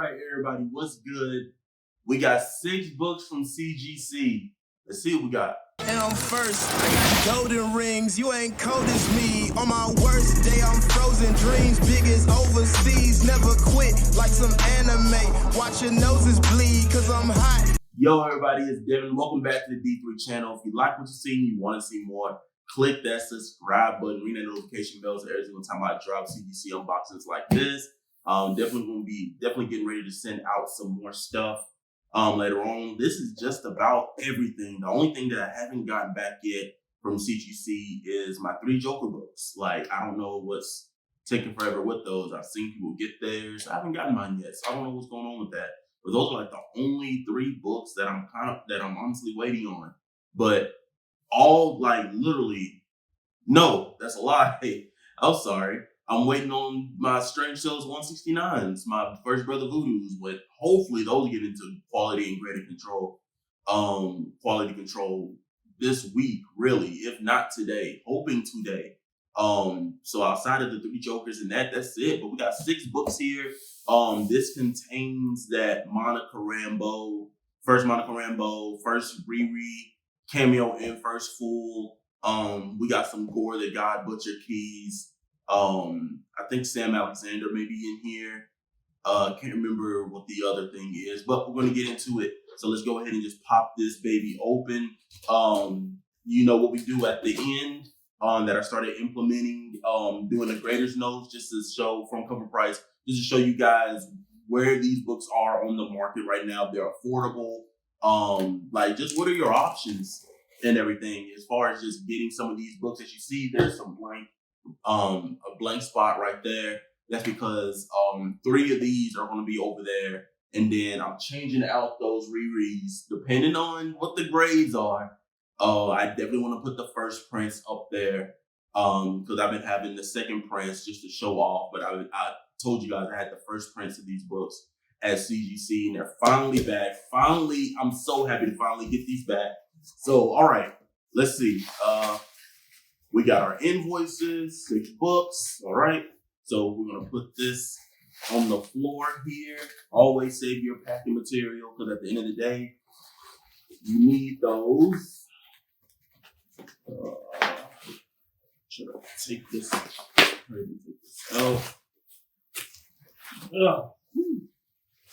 right, everybody, what's good? We got 6 books from CGC. Let's see what we got. And I'm first, I got golden rings, you ain't cold as me. On my worst day, I'm frozen dreams, big as overseas. Never quit like some anime, watch your noses bleed, cause I'm hot. Yo, everybody, it's Devin. Welcome back to the D3 channel. If you like what you're seeing, you want to see more, click that subscribe button, ring that notification bell so every single time I drop CGC unboxings like this. Definitely getting ready to send out some more stuff later on. This is just about everything. The only thing that I haven't gotten back yet from CGC is my 3 Joker books. Like, I don't know what's taking forever with those. I've seen people get theirs. I haven't gotten mine yet, so I don't know what's going on with that. But those are like the only 3 books that I'm honestly waiting on. But all no, that's a lie. I'm sorry. I'm waiting on my Strange Tales 169s, my First Brother Voodoos, but hopefully those get into quality and graded control, quality control this week, really, if not today, hoping today. So outside of the 3 Jokers and that's it. But we got 6 books here. This contains that first Monica Rambeau, first Riri cameo and first Fool. We got some Gore the God Butcher keys. I think Sam Alexander may be in here. Can't remember what the other thing is, but we're going to get into it. So let's go ahead and just pop this baby open. You know what we do at the end that I started implementing, doing the graders notes just to show from cover price, just to show you guys where these books are on the market right now. They're affordable. Like, just what are your options and everything as far as just getting some of these books. As you see, there's some a blank spot right there. That's because 3 of these are going to be over there, and then I'm changing out those rereads depending on what the grades are. I definitely want to put the first prints up there because I've been having the second prints just to show off, but I told you guys I had the first prints of these books at CGC, and they're finally back. Finally, I'm so happy to finally get these back. So, all right, let's see. We got our invoices, 6 books, all right? So we're gonna put this on the floor here. Always save your packing material because at the end of the day, you need those. Should I take this out?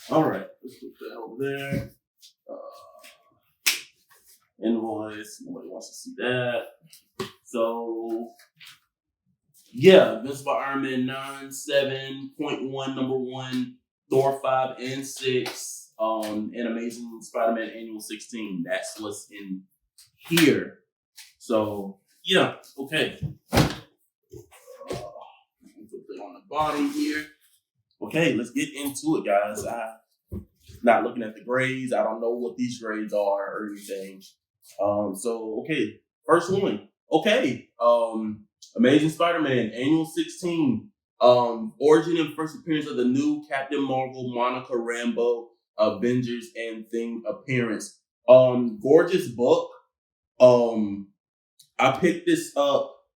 All right, let's put that over there. Invoice, nobody wants to see that. So, yeah, Invincible by Iron Man 9, 7.1, number 1, Thor 5 and 6, and Amazing Spider-Man Annual 16. That's what's in here. So, yeah, okay. Put it on the bottom here. Okay, let's get into it, guys. I'm not looking at the grades. I don't know what these grades are or anything. So, okay, first one. Okay, Amazing Spider-Man, Annual 16, origin and first appearance of the new Captain Marvel, Monica Rambeau, Avengers and Thing appearance. Gorgeous book. I picked this up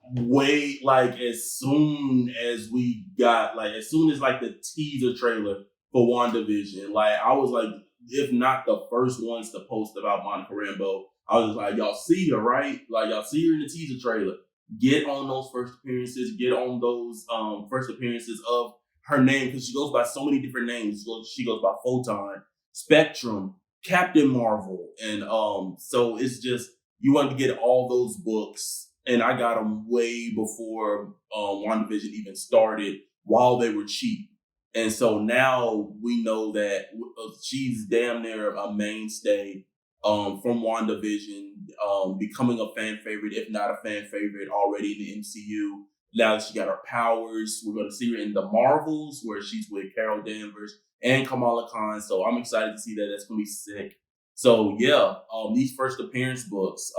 as soon as the teaser trailer for WandaVision. Like, I was like, if not the first ones to post about Monica Rambeau. I was like, y'all see her, right? Like, y'all see her in the teaser trailer. Get on those first appearances. Get on those first appearances of her name, because she goes by so many different names. She goes by Photon, Spectrum, Captain Marvel. And so it's just, you want to get all those books. And I got them way before WandaVision even started, while they were cheap. And so now we know that she's damn near a mainstay from WandaVision, becoming a fan favorite, if not a fan favorite already in the MCU. Now that she got her powers, we're going to see her in the Marvels, where she's with Carol Danvers and Kamala Khan. So I'm excited to see that. That's going to be sick. So yeah, these first appearance books.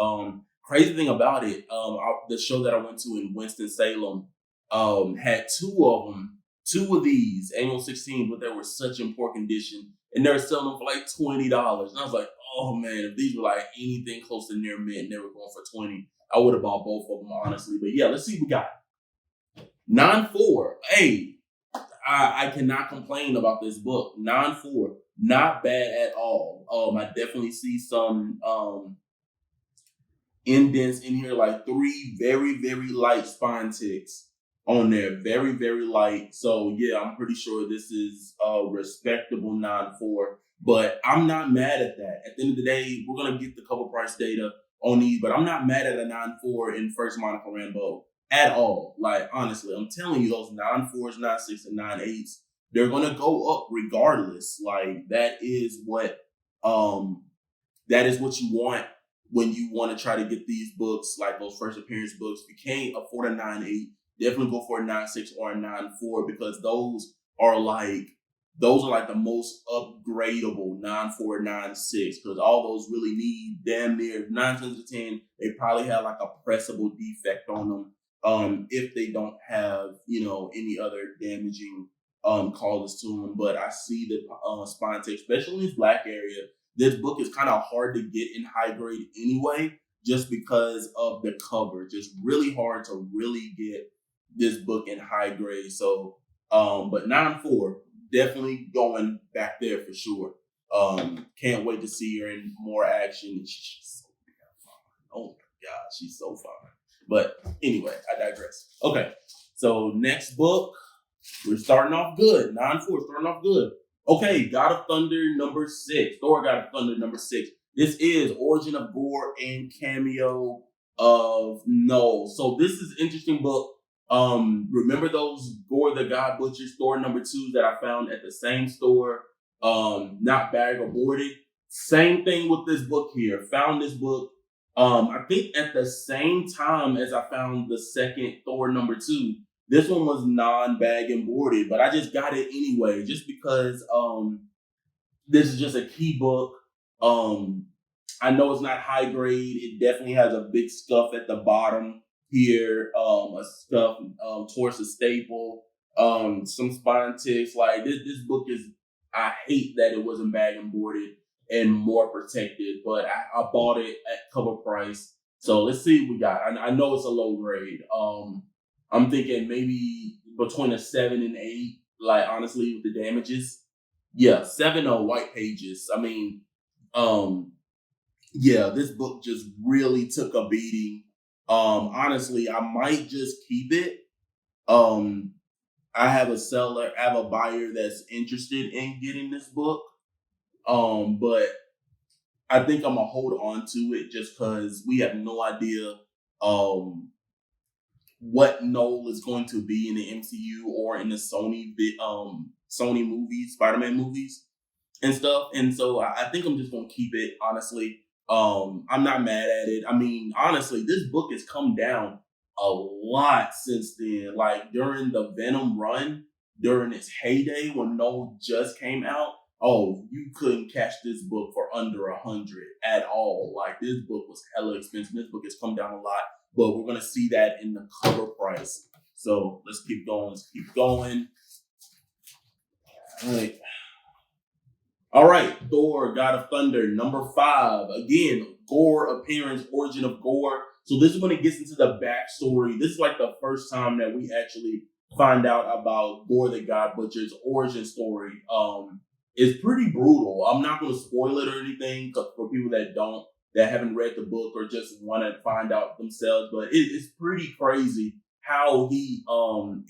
Crazy thing about it, the show that I went to in Winston-Salem had 2 of them. 2 of these, Annual 16, but they were such in poor condition, and they were selling them for like $20. And I was like, oh man, if these were like anything close to near mint and they were going for $20, I would have bought both of them, honestly. But yeah, let's see what we got. 9-4. Hey, I cannot complain about this book. 9-4, not bad at all. I definitely see some indents in here, like 3 very, very light spine ticks on there. Very, very light. So yeah, I'm pretty sure this is a respectable 9-4. But I'm not mad at that. At the end of the day, we're gonna get the cover price data on these, but I'm not mad at a 9-4 in First Monica Rambeau at all. Like, honestly, I'm telling you, those 9-4s, 9-6, and 9-8s, they're gonna go up regardless. Like, that is what you want when you want to try to get these books, like those first appearance books. If you can't afford a 9-8, definitely go for a 9-6 or a 9-4, because those are like the most upgradable 9-4, 9-6, because all those really need damn near 9 times to 10. They probably have like a pressable defect on them, if they don't have, any other damaging causes to them. But I see the spine tick, especially in this black area. This book is kind of hard to get in high grade anyway, just because of the cover. Just really hard to really get this book in high grade. So, but 9-4, definitely going back there for sure. Can't wait to see her in more action. She's so damn fine. Oh my God, she's so fine. But anyway, I digress. Okay, so next book, we're starting off good. 9-4, starting off good. Okay, God of Thunder number 6. Thor God of Thunder number 6. This is Origin of Gore and Cameo of Null. So this is an interesting book. Remember those Gore the God Butchers Thor number 2s that I found at the same store, not bag or boarded? Same thing with this book here. Found this book, I think at the same time as I found the second Thor number 2. This one was non-bag and boarded, but I just got it anyway, just because this is just a key book. I know it's not high grade. It definitely has a big scuff at the bottom here, a scuff towards the staple, some spine ticks. Like this book is, I hate that it wasn't bag and boarded and more protected, but I bought it at cover price. So let's see what we got. I know it's a low grade. I'm thinking maybe between a 7 and 8, like honestly, with the damages. Yeah, 7 on white pages. I mean, yeah, this book just really took a beating. Honestly, I might just keep it. I have a buyer that's interested in getting this book. But I think I'm gonna hold on to it just because we have no idea, what Noel is going to be in the MCU or in the Sony movies, Spider-Man movies and stuff. And so I think I'm just going to keep it, honestly. I'm not mad at it. I mean, honestly, this book has come down a lot since then. Like during the Venom run, during its heyday when Noel just came out, you couldn't catch this book for under $100 at all. Like this book was hella expensive. This book has come down a lot. But we're going to see that in the cover price. So let's keep going. All right. Thor, God of Thunder, number 5. Again, Gore appearance, Origin of Gore. So this is when it gets into the backstory. This is like the first time that we actually find out about Gore the God Butcher's origin story. It's pretty brutal. I'm not going to spoil it or anything for people that haven't read the book or just want to find out themselves, but it's pretty crazy how he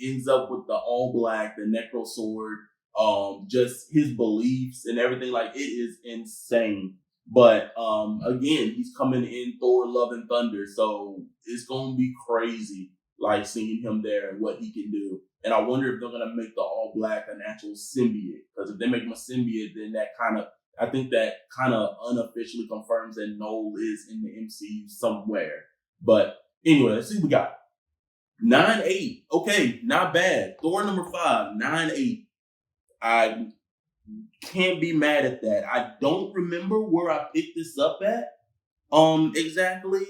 ends up with the all black, the necro sword, just his beliefs and everything. Like, it is insane. But again, he's coming in Thor Love and Thunder, so it's gonna be crazy, like seeing him there and what he can do. And I wonder if they're gonna make the all black an actual symbiote, because if they make him a symbiote, then I think that kind of unofficially confirms that Noel is in the MCU somewhere. But anyway, let's see what we got. 9-8. Okay, not bad. Thor number 5, 9-8. I can't be mad at that. I don't remember where I picked this up at. Exactly.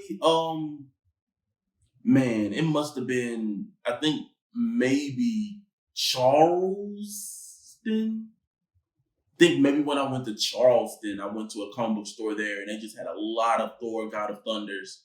Man, it must have been, I think maybe Charleston. I think maybe when I went to Charleston, I went to a comic book store there, and they just had a lot of Thor God of Thunder's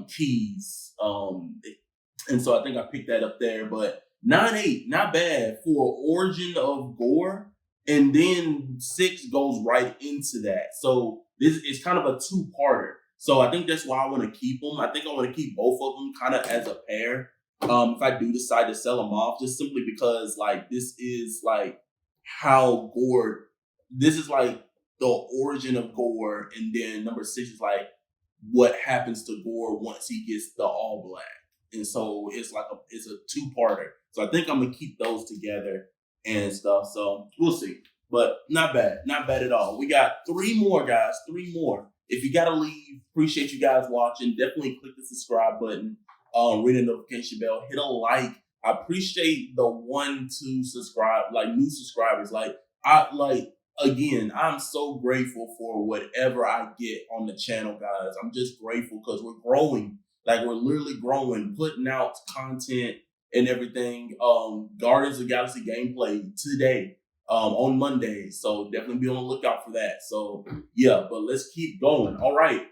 keys. And so I think I picked that up there. But 9-8, not bad for origin of Gore, and then 6 goes right into that. So this is kind of a two-parter. So I think that's why I want to keep them. I think I want to keep both of them kind of as a pair. If I do decide to sell them off, just simply because like this is like how Gore, this is like the origin of Gore, and then number 6 is like what happens to Gore once he gets the all black. And so it's like it's a two-parter. So I think I'm gonna keep those together and stuff. So we'll see. But not bad. Not bad at all. We got 3 more, guys. 3 more. If you gotta leave, appreciate you guys watching. Definitely click the subscribe button. Ring the notification bell. Hit a like. I appreciate the 1-2 subscribe, like new subscribers. Again, I'm so grateful for whatever I get on the channel, guys. I'm just grateful because we're growing. Like, we're literally growing, putting out content and everything. Guardians of the Galaxy gameplay today, on Monday. So definitely be on the lookout for that. So, yeah, but let's keep going. All right.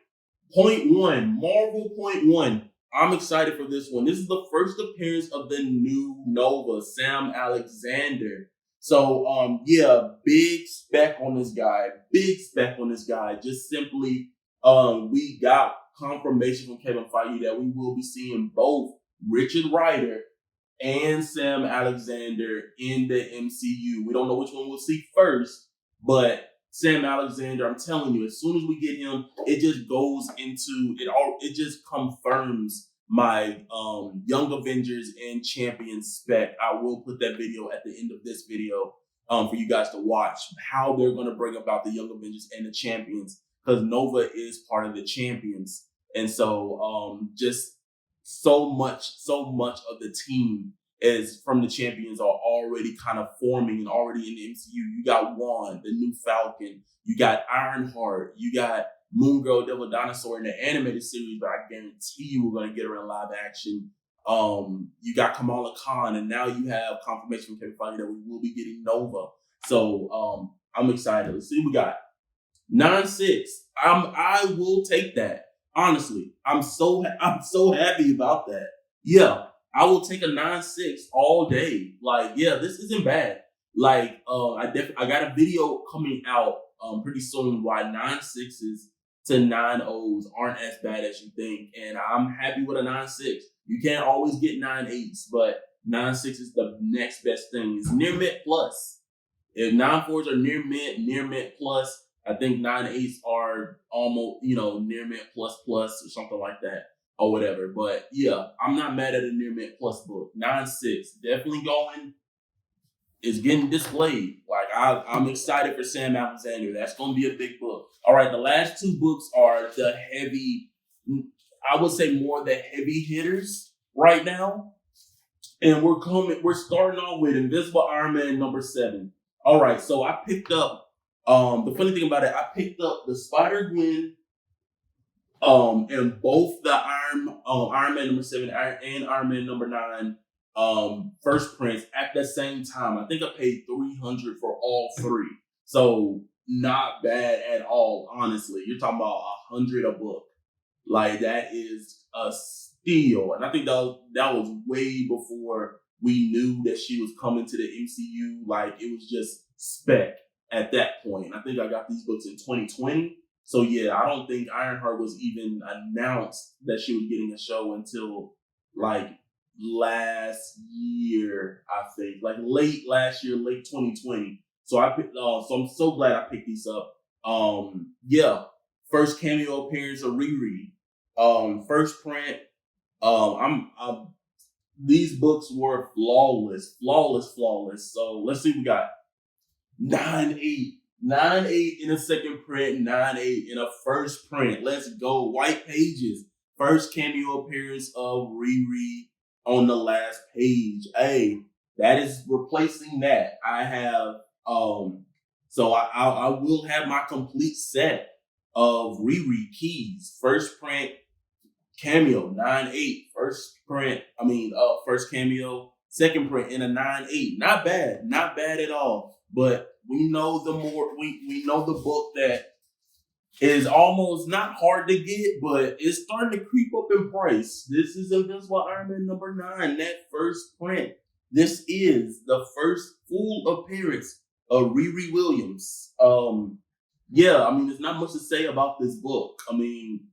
Point 1, Marvel point 1. I'm excited for this one. This is the first appearance of the new Nova, Sam Alexander. So, yeah, big spec on this guy. Big spec on this guy. Just simply, we got confirmation from Kevin Feige that we will be seeing both Richard Rider and Sam Alexander in the MCU. We don't know which one we'll see first, but Sam Alexander, I'm telling you, as soon as we get him, it just goes into it all. It just confirms my Young Avengers and Champions spec. I will put that video at the end of this video for you guys to watch how they're going to bring about the Young Avengers and the Champions, because Nova is part of the Champions. And so just so much of the team is from the Champions are already kind of forming and already in the MCU. You got Wanda, the new Falcon. You got Ironheart. You got Moon Girl, Devil Dinosaur in the animated series, but I guarantee you we're going to get her in live action. You got Kamala Khan, and now you have confirmation from Kevin Feige that we will be getting Nova. So I'm excited. Let's see what we got. 9-6. I will take that. Honestly, I'm so happy about that. Yeah, I will take a 9-6 all day. Like, yeah, this isn't bad. Like, I got a video coming out pretty soon why 9-6s to 9-0s aren't as bad as you think, and I'm happy with a 9-6. You can't always get 9-8s, but 9-6 is the next best thing. It's near mint plus. If 9-4s are near mint plus, I think 9-8s are almost, near mint plus or something like that or whatever. But yeah, I'm not mad at a near mint plus book. 9-6, definitely going. It's getting displayed. Like, I'm excited for Sam Alexander. That's going to be a big book. All right, the last 2 books are the heavy, I would say more the heavy hitters right now. And we're starting off with Invisible Iron Man number 7. All right, so I picked up, the funny thing about it, I picked up the Spider-Gwen, and both the Iron Man number 7 and Iron Man number 9 first prints at the same time. I think I paid $300 for all 3. So not bad at all, honestly. You're talking about $100 a book. Like, that is a steal. And I think that was way before we knew that she was coming to the MCU. Like, it was just spec at that point. I think I got these books in 2020. So yeah, I don't think Ironheart was even announced that she was getting a show until like last year, I think. Like late last year, late 2020. So so I'm so glad I picked these up. Yeah. First cameo appearance of Riri. First print. These books were flawless. So let's see what we got. 9-8. 9-8 in a second print, 9-8 in a first print. Let's go. White pages. First cameo appearance of Riri on the last page. Hey, that is replacing that. I have so I will have my complete set of Riri keys. First print cameo, 9-8. First cameo, second print in a 9-8. Not bad at all. But we know we know the book that is almost not hard to get, but it's starting to creep up in price. This is Invincible Iron Man number 9, that first print. this is the first full appearance of Riri Williams. Yeah, I mean, there's not much to say about this book. I mean,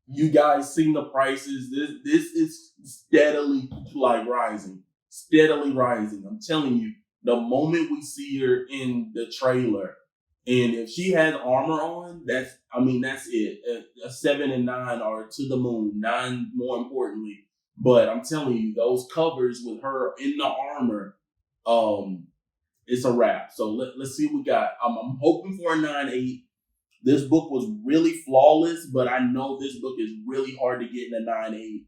you guys seen the prices. This is steadily rising, steadily rising. I'm telling you, the moment we see her in the trailer, and if she has armor on, that's it. A 7 and 9 are to the moon. 9 more importantly. But I'm telling you, those covers with her in the armor, it's a wrap. So let's see what we got. I'm hoping for a 9.8. This book was really flawless, but I know this book is really hard to get in a 9.8.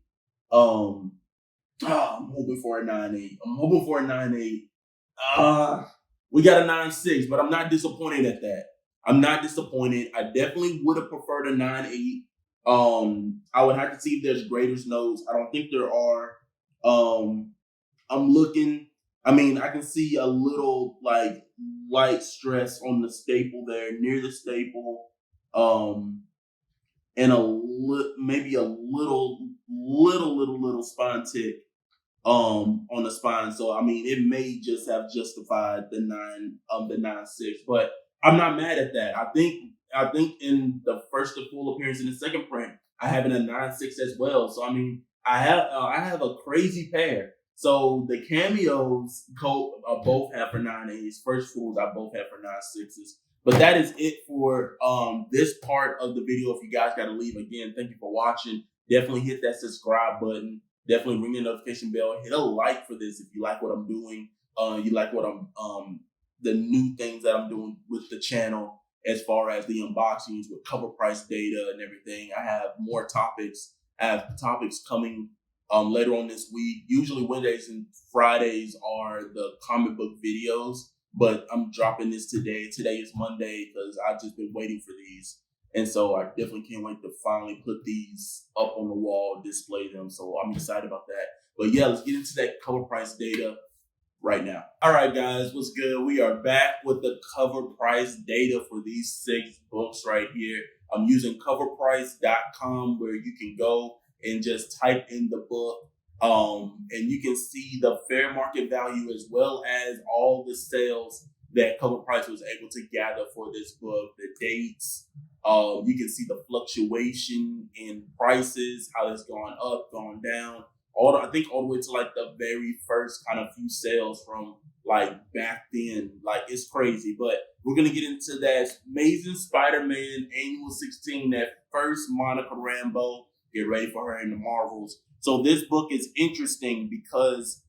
I'm hoping for a 9.8. I'm hoping for a 9.8. We got a 9.6, but I'm not disappointed at that. I'm not disappointed. I definitely would have preferred a 9.8. I would have to see if there's graders notes. I don't think there are. I'm looking. I mean, I can see a little light stress on the staple there, near the staple, and maybe a little spine tick on the spine. So I mean, it may just have justified the 9.6, but I'm not mad at that. I think in the first full appearance in the second print, I have it a 9.6 as well. So I mean, I have a crazy pair. So the cameos both have for 9.8s. First fools I both have for 9.6s. But that is it for this part of the video. If you guys got to leave, again, thank you for watching. Definitely hit that subscribe button. Definitely ring the notification bell. Hit a like for this if you like what I'm doing. You like what I'm the new things that I'm doing with the channel as far as the unboxings with cover price data and everything. I have more topics. I have topics coming later on this week. Usually Wednesdays and Fridays are the comic book videos, but I'm dropping this today. Today is Monday because I've just been waiting for these. And so I definitely can't wait to finally put these up on the wall, display them. So I'm excited about that. But yeah, let's get into that cover price data right now. All right, guys, what's good? We are back with the cover price data for these 6 books right here. I'm using coverprice.com where you can go and just type in the book. And you can see the fair market value as well as all the sales that Cover Price was able to gather for this book, the dates. You can see the fluctuation in prices, how it's gone up, gone down. I think all the way to the very first kind of few sales from back then. It's crazy. But we're going to get into that Amazing Spider-Man Annual 16, that first Monica Rambeau. Get ready for her in the Marvels. So this book is interesting because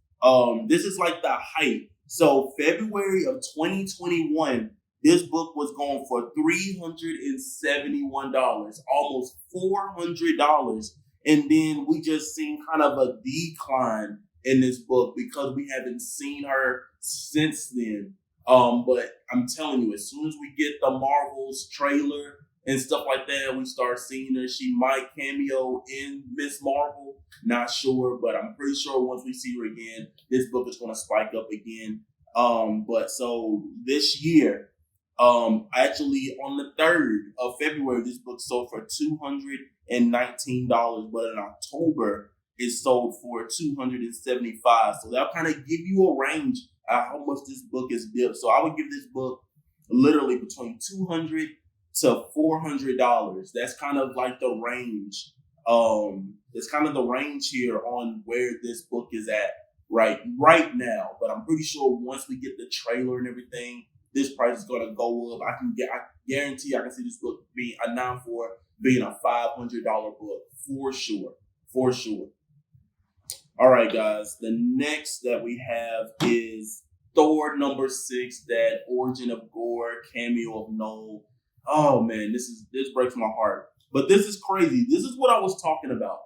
this is the hype. So February of 2021, this book was going for $371, almost $400. And then we just seen kind of a decline in this book because we haven't seen her since then. But I'm telling you, as soon as we get the Marvels trailer and stuff like that, we start seeing her. She might cameo in Miss Marvel. Not sure, but I'm pretty sure once we see her again, this book is going to spike up again. But so this year, actually on the 3rd of February, this book sold for $219, but in October, it sold for $275. So that'll kind of give you a range of how much this book is dipped. So I would give this book literally between $200 to $400. That's kind of the range. It's kind of the range here on where this book is at right now. But I'm pretty sure once we get the trailer and everything, this price is going to go up. I guarantee I can see this book being a 9.4 being a $500 book for sure. All right, guys. The next that we have is Thor #6, that Origin of Gore, cameo of Noel. Oh man, this breaks my heart. But this is crazy. This is what I was talking about.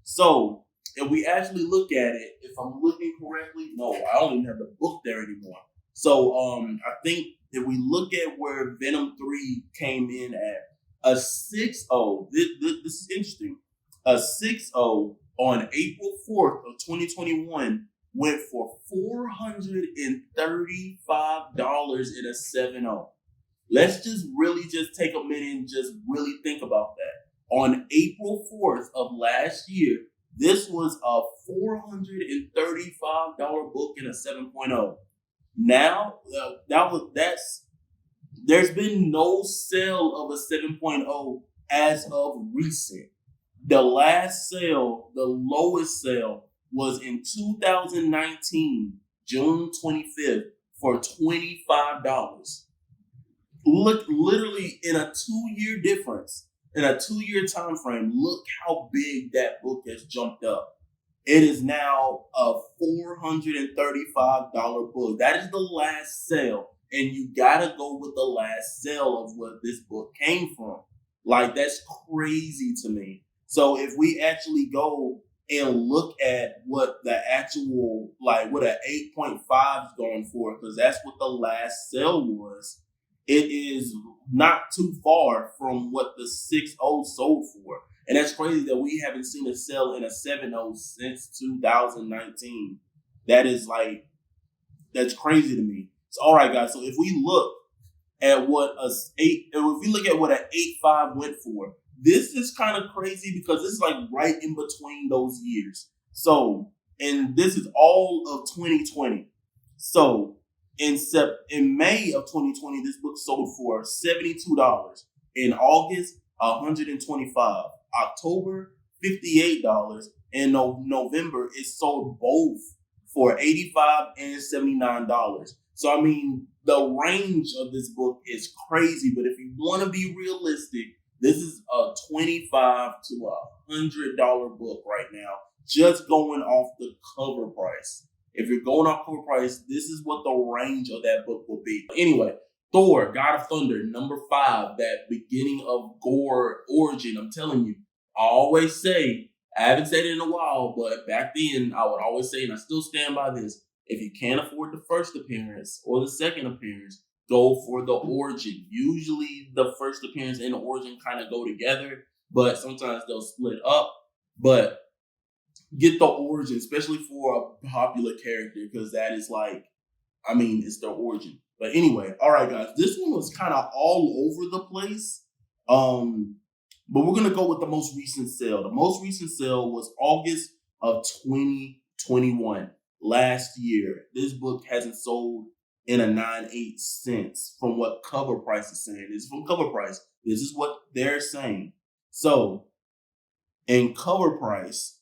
So if we actually look at it, if I'm looking correctly, no, I don't even have the book there anymore. So I think if we look at where Venom 3 came in at, a 6.0, this is interesting. A 6.0 on April 4th of 2021 went for $435 in a 7.0. Let's just really take a minute and just really think about that. On April 4th of last year, This was a $435 book in a 7.0. Now, there's been no sale of a 7.0 as of recent. The last sale, the lowest sale, was in 2019, June 25th, for $25. Look, literally in a 2-year difference, in a 2-year time frame, look how big that book has jumped up. It is now a $435 book. That is the last sale. And you gotta go with the last sale of what this book came from. Like, that's crazy to me. So if we actually go and look at what the actual, like what an 8.5 is going for, because that's what the last sale was, it is not too far from what the 6.0 sold for. And that's crazy that we haven't seen a sale in a 7.0 since 2019. That's crazy to me. So, all right, guys. So if we look at what an 8.5 went for, this is kind of crazy because this is like right in between those years. So, and this is all of 2020. So in May of 2020, this book sold for $72. In August, $125. October, $58. And November, it sold both for $85 and $79. So, I mean, the range of this book is crazy. But if you want to be realistic, this is a $25 to $100 book right now, just going off the cover price. If you're going off cover price, this is what the range of that book will be. Anyway, Thor, God of Thunder, number 5, that beginning of Gore origin. I'm telling you, I always say, I haven't said it in a while, but back then I would always say, and I still stand by this, if you can't afford the first appearance or the second appearance, go for the origin. Usually the first appearance and the origin kind of go together, but sometimes they'll split up. But get the origin, especially for a popular character, because that is it's their origin. But anyway, all right, guys, this one was kind of all over the place. But we're going to go with the most recent sale. The most recent sale was August of 2021, last year. This book hasn't sold in a 9.8 cents from what cover price is saying. This is from cover price. This is what they're saying. So in cover price,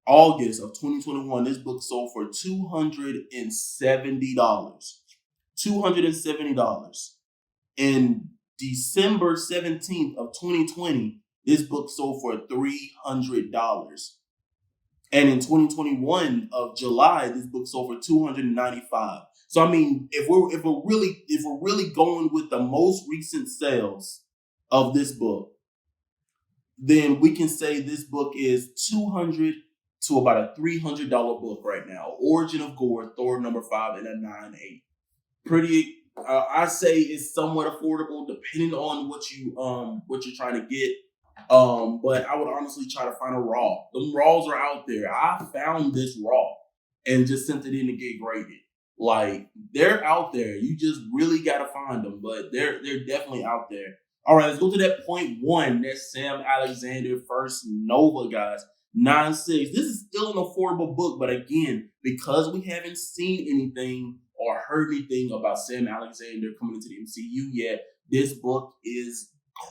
August of 2021, this book sold for $270. $270. In December 17th of 2020, this book sold for $300. And in 2021 of July, this book sold for $295. So I mean, if we're really going with the most recent sales of this book, then we can say this book is $200 to about a $300 book right now. Origin of Gore, Thor number 5 in a 9.8. Pretty, I say it's somewhat affordable depending on what you're trying to get. But I would honestly try to find a raw. Them raws are out there. I found this raw and just sent it in to get graded. Like, they're out there. You just really gotta find them, but they're definitely out there. All right, let's go to that point 1. That's Sam Alexander First Nova, guys. 9.6. This is still an affordable book, but again, because we haven't seen anything or heard anything about Sam Alexander coming into the MCU yet, this book is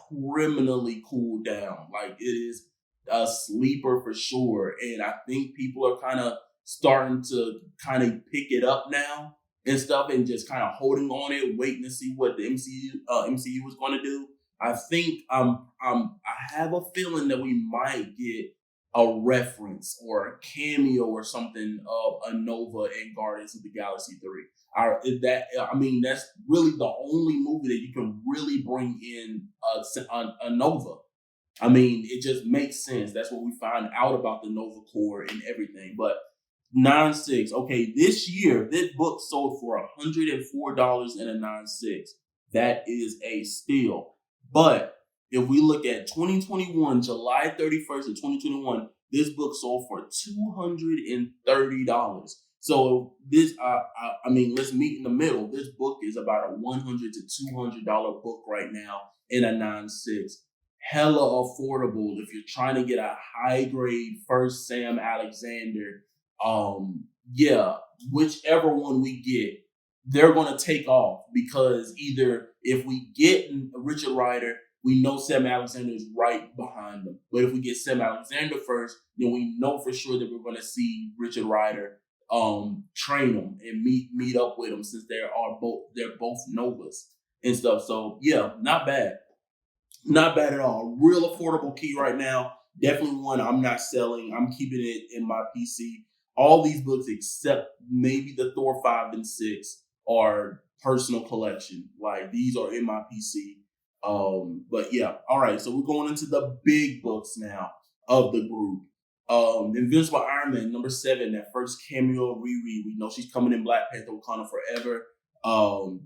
criminally cooled down. Like, it is a sleeper for sure. And I think people are kind of starting to kind of pick it up now and stuff, and just kind of holding on it, waiting to see what the MCU is going to do. I think I have a feeling that we might get a reference or a cameo or something of a Nova in Guardians of the Galaxy 3. That's really the only movie that you can really bring in a Nova. I mean, it just makes sense. That's what we find out about the Nova Corps and everything. But 9.6. Okay, this year, this book sold for $104 and a 9.6. That is a steal. But if we look at 2021, July 31st of 2021, this book sold for $230. So this, let's meet in the middle. This book is about a $100 to $200 book right now in a 9.6. hella affordable if you're trying to get a high grade first Sam Alexander. Yeah, whichever one we get, they're gonna take off because either if we get Richard Rider, we know Sam Alexander is right behind them. But if we get Sam Alexander first, then we know for sure that we're gonna see Richard Rider train them and meet up with them since they're both Novas and stuff. So yeah, not bad. Not bad at all. Real affordable key right now. Definitely one I'm not selling. I'm keeping it in my PC. All these books except maybe the Thor 5 and 6 are personal collection. Like these are in my PC. But yeah, all right. So we're going into the big books now of the group. Invincible Iron Man #7, that first cameo Riri. We know she's coming in Black Panther Wakanda Forever.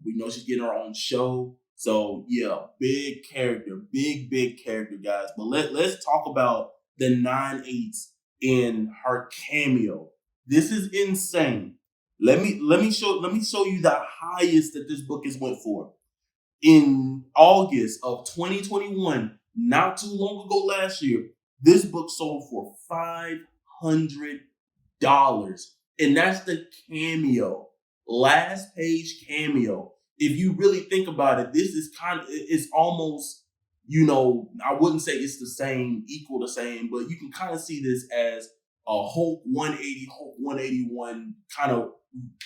We know she's getting her own show. So yeah, big character, big character, guys. But let's talk about the 9/8 in her cameo. This is insane. Let me show you the highest that this book has went for. In August of 2021, not too long ago last year, this book sold for $500. And that's the cameo. Last page cameo. If you really think about it, this is it's almost, I wouldn't say it's equal the same, but you can kind of see this as a Hulk 180, Hulk 181 kind of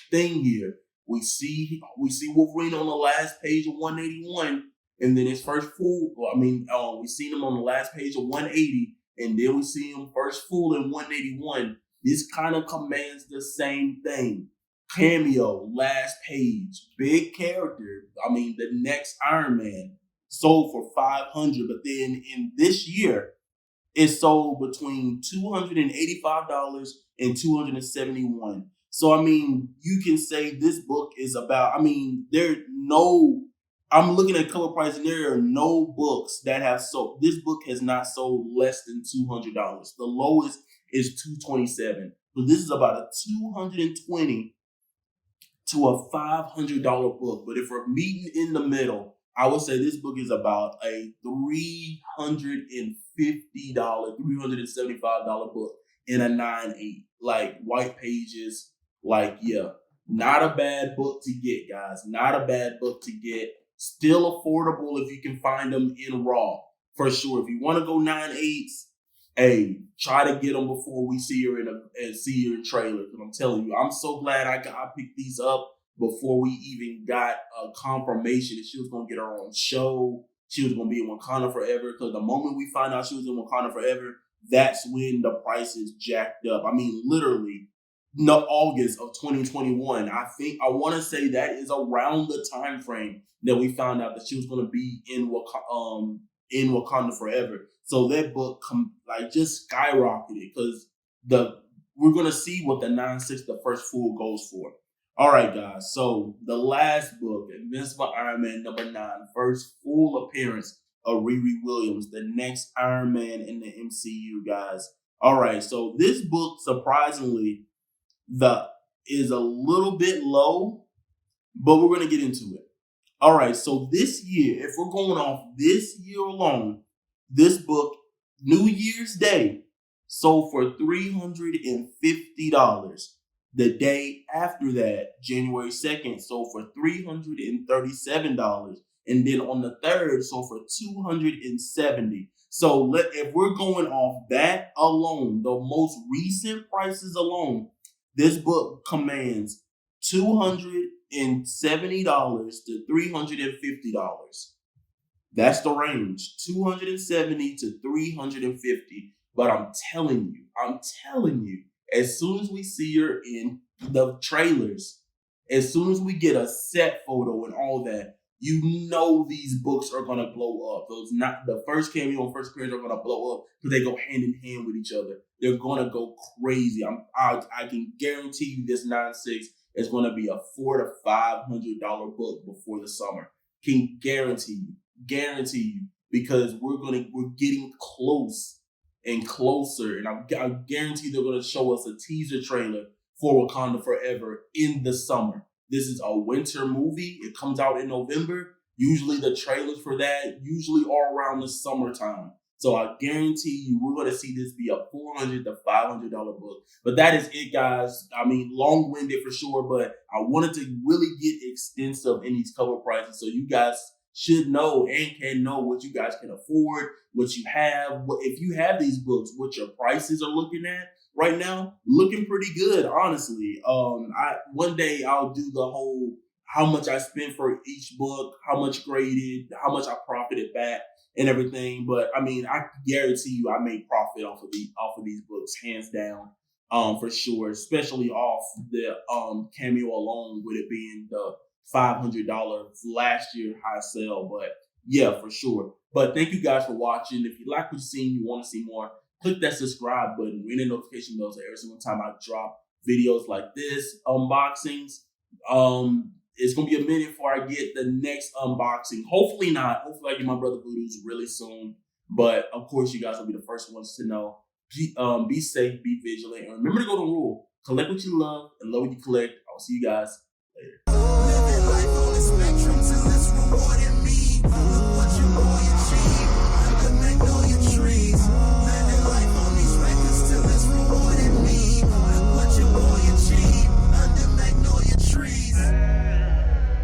thing here. We see Wolverine on the last page of 181, and then his first full. We seen him on the last page of 180, and then we see him first full in 181. This kind of commands the same thing. Cameo, last page, big character. The next Iron Man sold for $500, but then in this year, it sold between $285 and $271. So you can say this book is about. I'm looking at cover price, and there are no books that have sold. This book has not sold less than $200. The lowest is $227. So this is about a $220 to a $500 book. But if we're meeting in the middle, I would say this book is about a $350, $375 book in a 9/8, like white pages. Not a bad book to get, guys. Not a bad book to get. Still affordable if you can find them in raw, for sure. If you want to go 9/8s, hey, try to get them before we see her in trailers. And I'm telling you, I'm so glad I picked these up before we even got a confirmation that she was going to get her own show. She was going to be in Wakanda Forever. Because the moment we find out she was in Wakanda Forever, that's when the prices jacked up. Literally, August of 2021. I want to say that is around the time frame that we found out that she was going to be in Wakanda Forever. So that book just skyrocketed because we're gonna see what the 9/6, the first full, goes for. All right, guys. So the last book, Invincible Iron Man #9, first full appearance of Riri Williams, the next Iron Man in the MCU, guys. All right. So this book, surprisingly, is a little bit low, but we're gonna get into it. All right. So this year, if we're going off this year alone, this book, New Year's Day, sold for $350. The day after that, January 2nd, sold for $337. And then on the 3rd, sold for $270. So if we're going off that alone, the most recent prices alone, this book commands $270 to $350. That's the range, $270 to $350. But I'm telling you, as soon as we see her in the trailers, as soon as we get a set photo and all that, these books are gonna blow up. The first cameo and first appearance are gonna blow up because they go hand in hand with each other. They're gonna go crazy. I can guarantee you this 9/6 is gonna be a $400 to $500 book before the summer. Can guarantee you, because we're getting close and closer, and I guarantee they're going to show us a teaser trailer for Wakanda Forever in the summer. This is a winter movie. It comes out in November. Usually the trailers for that usually are around the summertime. So I guarantee you we're going to see this be a $400 to $500 book. But that is it, guys. I mean, long-winded for sure, but I wanted to really get extensive in these cover prices so you guys should know and can know what you guys can afford, what you have. If you have these books, what your prices are looking at right now, looking pretty good, honestly. One day I'll do the whole how much I spent for each book, how much graded, how much I profited back, and everything. But I mean, I guarantee you, I made profit off of these books, hands down, for sure. Especially off the cameo alone, with it being the $500 last year high sale. But yeah, for sure. But thank you guys for watching. If you like what you've seen, you want to see more, click that subscribe button, ring the notification bells every single time I drop videos like this, unboxings. It's going to be a minute before I get the next unboxing. Hopefully not. Hopefully I get my brother Voodoo's really soon. But, of course, you guys will be the first ones to know. Be safe, be vigilant, and remember the golden rule. Collect what you love and love what you collect. I'll see you guys later.